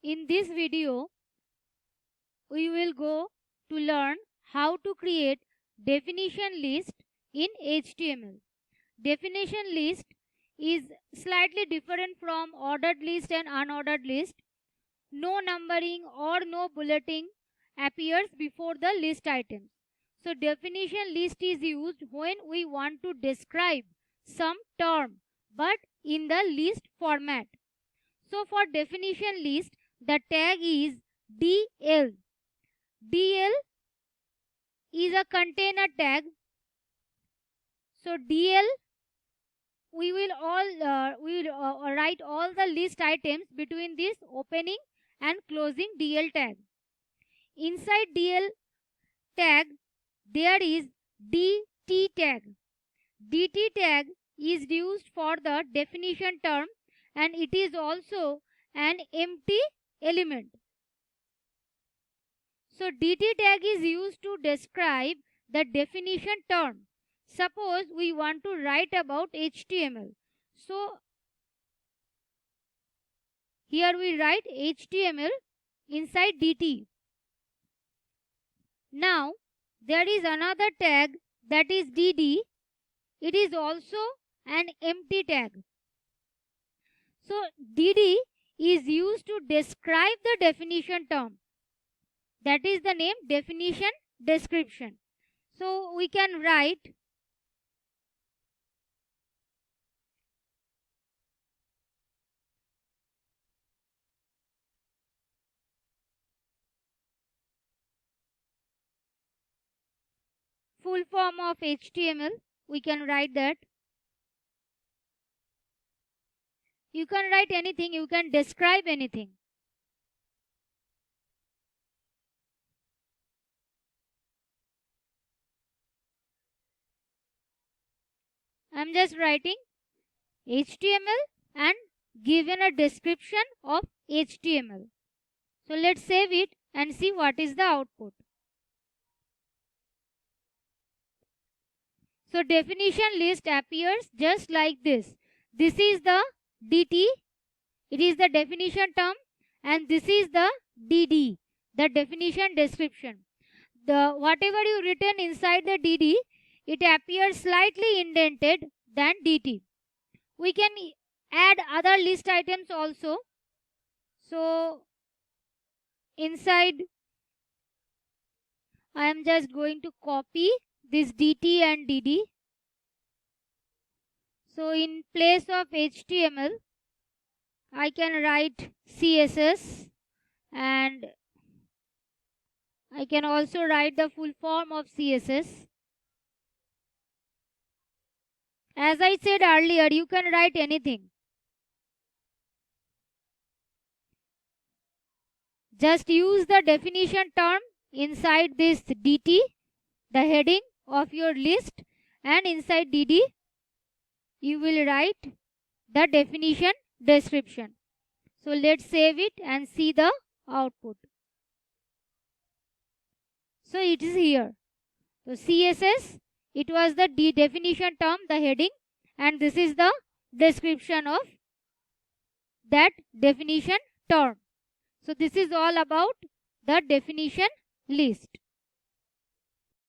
In this video, we will go to learn how to create definition list in HTML. Definition list is slightly different from ordered list and unordered list. No numbering or no bulleting appears before the list items. So definition list is used when we want to describe some term but in the list format. So for definition list, the tag is DL. DL is a container tag. So DL, we will write all the list items between this opening and closing DL tag. Inside DL tag, there is DT tag. DT tag is used for the definition term and it is also an empty element. So DT tag is used to describe the definition term. Suppose we want to write about HTML. So here we write HTML inside DT. Now there is another tag that is DD. It is also an empty tag. So DD is used to describe the definition term. That is the name definition description. So we can write full form of HTML. We can write that. You can write anything, you can describe anything. I am just writing HTML and given a description of HTML. So let's save it and see what is the output. So definition list appears just like this. This is the DT, it is the definition term, and this is the DD, the definition description. The whatever you written inside the DD, it appears slightly indented than DT. We can add other list items also. So inside, I am just going to copy this DT and DD. So in place of HTML, I can write CSS and I can also write the full form of CSS. As I said earlier, you can write anything. Just use the definition term inside this DT, the heading of your list, and inside DD, you will write the definition description. So let's save it and see the output. So it is here. So CSS, it was the definition term, the heading, and this is the description of that definition term. So this is all about the definition list.